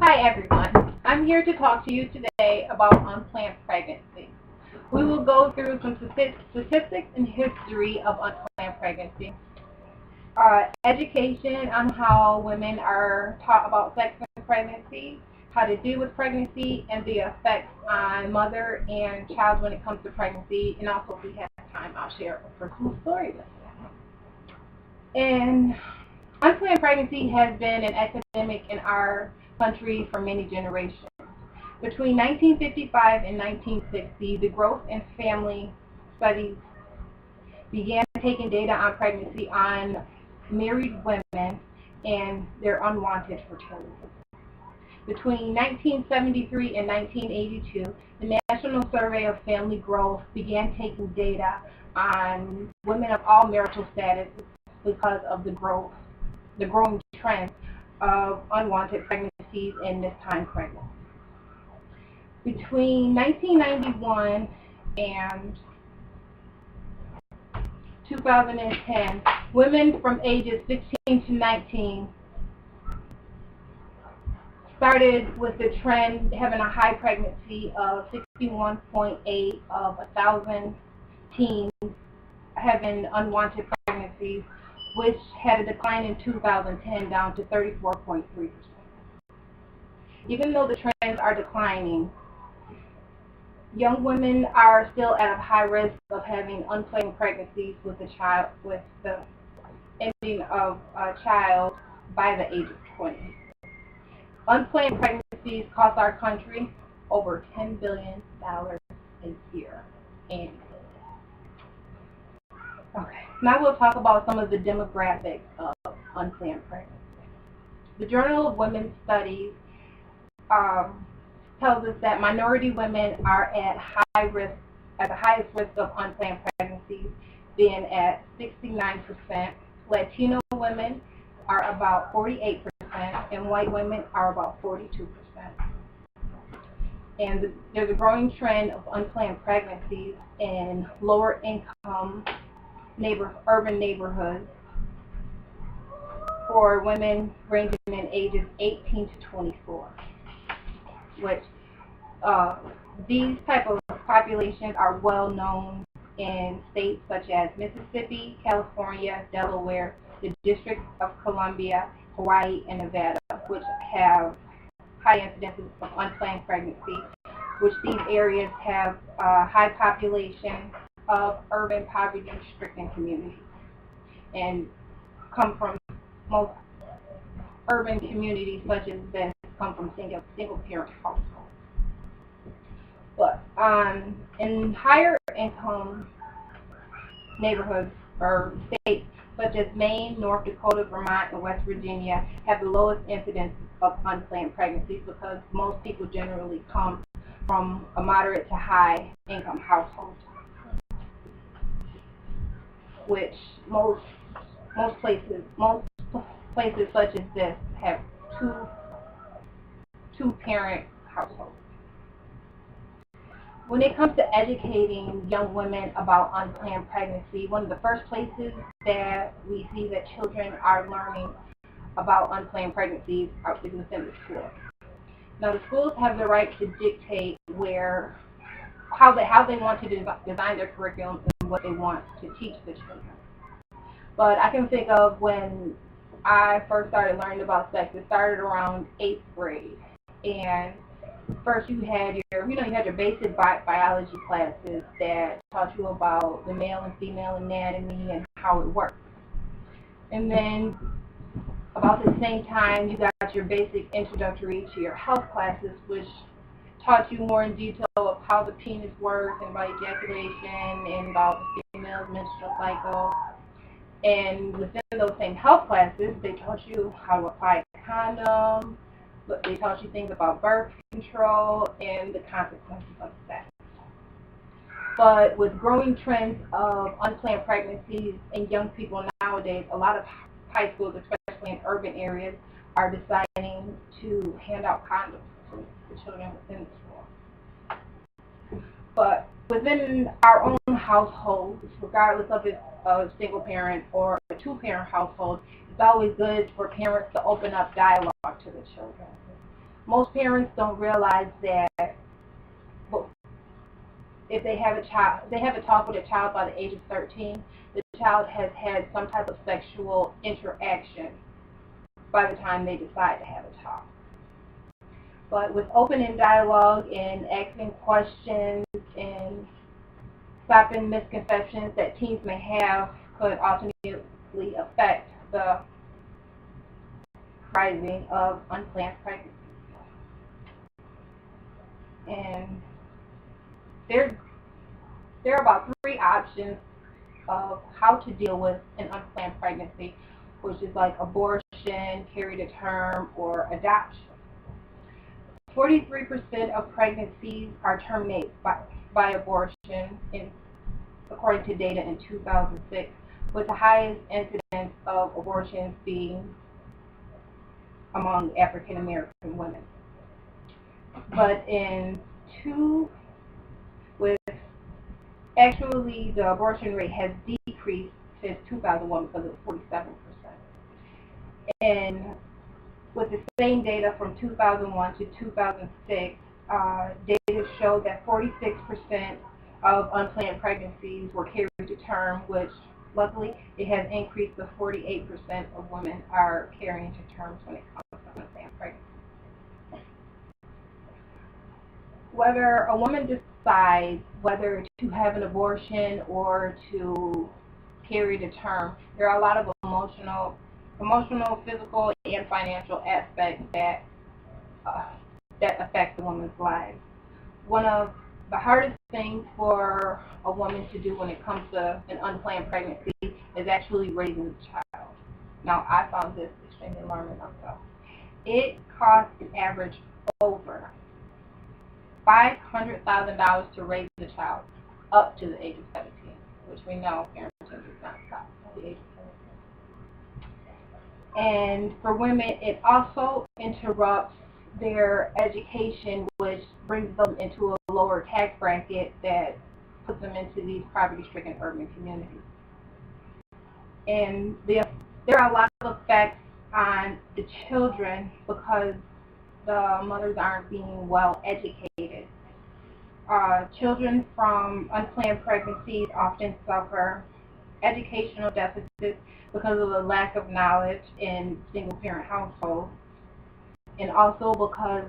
Hi everyone, I'm here to talk to you today about unplanned pregnancy. We will go through some statistics and history of unplanned pregnancy, education on how women are taught about sex and pregnancy, how to deal with pregnancy, and the effects on mother and child when it comes to pregnancy, and also if we have time, I'll share a personal story with you. And unplanned pregnancy has been an epidemic in our country for many generations. Between 1955 and 1960, the growth in family studies began taking data on pregnancy on married women and their unwanted fertility. Between 1973 and 1982, the National Survey of Family Growth began taking data on women of all marital status because of the growing trend of unwanted pregnancies and missed-time pregnancies. Between 1991 and 2010, women from ages 16 to 19 started with the trend having a high pregnancy of 61.8 of 1,000 teens having unwanted pregnancies, which had a decline in 2010 down to 34.3%. Even though the trends are declining, young women are still at a high risk of having unplanned pregnancies with the ending of a child by the age of 20. Unplanned pregnancies cost our country over $10 billion a year annually. Okay, now we'll talk about some of the demographics of unplanned pregnancy. The Journal of Women's Studies tells us that minority women are at the highest risk of unplanned pregnancies, being at 69%. Latino women are about 48%, and white women are about 42%. And there's a growing trend of unplanned pregnancies in lower income urban neighborhoods for women ranging in ages 18 to 24, which these type of populations are well known in states such as Mississippi, California, Delaware, the District of Columbia, Hawaii, and Nevada, which have high incidences of unplanned pregnancy, which these areas have a high population of urban poverty-stricken communities, and most urban communities such as this come from single-parent households. But in higher income neighborhoods or states such as Maine, North Dakota, Vermont, and West Virginia have the lowest incidence of unplanned pregnancies because most people generally come from a moderate to high income household, which most places such as this have two-parent households. When it comes to educating young women about unplanned pregnancy, one of the first places that we see that children are learning about unplanned pregnancies is within the school. Now, the schools have the right to dictate how they want to design their curriculum and what they want to teach the children. But I can think of when I first started learning about sex, it started around 8th grade, and first you had your basic biology classes that taught you about the male and female anatomy and how it works. And then about the same time you got your basic introductory to your health classes, which taught you more in detail of how the penis works and about ejaculation and about the female's menstrual cycle. And within those same health classes, they taught you how to apply a condom, but they taught you things about birth control and the consequences of sex. But with growing trends of unplanned pregnancies in young people nowadays, a lot of high schools, especially in urban areas, are deciding to hand out condoms to the children within the school. But within our own households, regardless of it's a single parent or a two-parent household, it's always good for parents to open up dialogue to the children. Most parents don't realize that if they have a child, they have a talk with a child by the age of 13, the child has had some type of sexual interaction by the time they decide to have a talk. But with opening dialogue and asking questions and stopping misconceptions that teens may have could ultimately affect the rising of unplanned pregnancy. And there are about 3 options of how to deal with an unplanned pregnancy, which is like abortion, carry to term, or adoption. 43% of pregnancies are terminated by abortion, according to data in 2006, with the highest incidence of abortions being among African American women. But actually the abortion rate has decreased since 2001 because it was 47%. And with the same data from 2001 to 2006, data showed that 46% of unplanned pregnancies were carried to term, which luckily it has increased to 48% of women are carrying to terms when it comes to unplanned pregnancy. Whether a woman decides whether to have an abortion or to carry to term, there are a lot of emotional, physical, and financial aspects that affect the woman's life. One of the hardest things for a woman to do when it comes to an unplanned pregnancy is actually raising a child. Now, I found this extremely alarming myself. It costs an average over $500,000 to raise a child up to the age of 17, which we know parenting does not stop at the age of 17. And for women, it also interrupts their education, which brings them into a lower tax bracket that puts them into these poverty-stricken urban communities. And there are a lot of effects on the children because the mothers aren't being well educated. Children from unplanned pregnancies often suffer educational deficits because of the lack of knowledge in single-parent households, and also because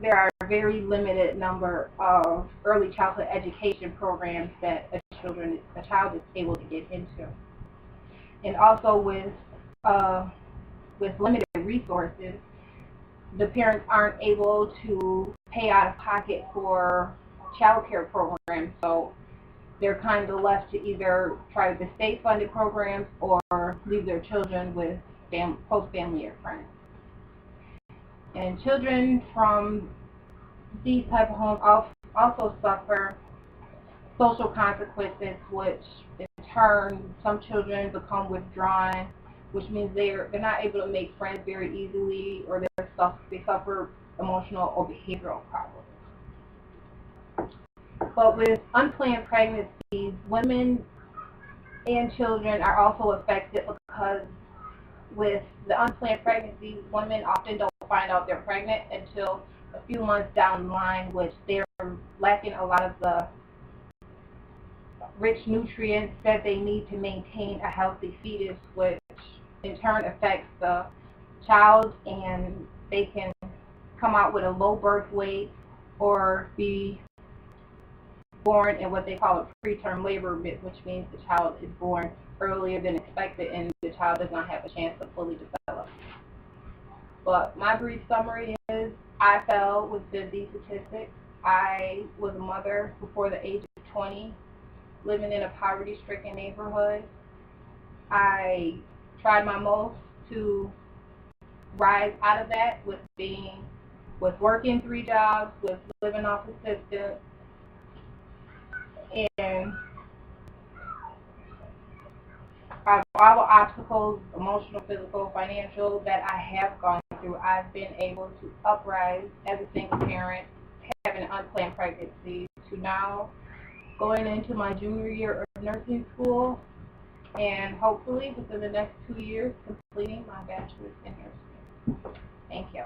there are a very limited number of early childhood education programs that a child is able to get into. And also with limited resources, the parents aren't able to pay out of pocket for child care programs, so they're kind of left to either try the state-funded programs or leave their children with host family or friends. And children from these type of homes also suffer social consequences, which in turn some children become withdrawn, which means they're not able to make friends very easily, or they suffer emotional or behavioral problems. But with unplanned pregnancies, women and children are also affected because with the unplanned pregnancies, women often don't find out they're pregnant until a few months down the line, which they're lacking a lot of the rich nutrients that they need to maintain a healthy fetus, which in turn affects the child, and they can come out with a low birth weight or be born in what they call a preterm labor, which means the child is born earlier than expected and the child does not have a chance to fully develop. But my brief summary is I fell within these statistics. I was a mother before the age of 20, living in a poverty-stricken neighborhood. I tried my most to rise out of that with working 3 jobs, with living off assistance, and all the obstacles, emotional, physical, financial, that I have gone through, I've been able to uprise as a single parent, having an unplanned pregnancy, to now going into my junior year of nursing school, and hopefully within the next 2 years completing my bachelor's in nursing. Thank you.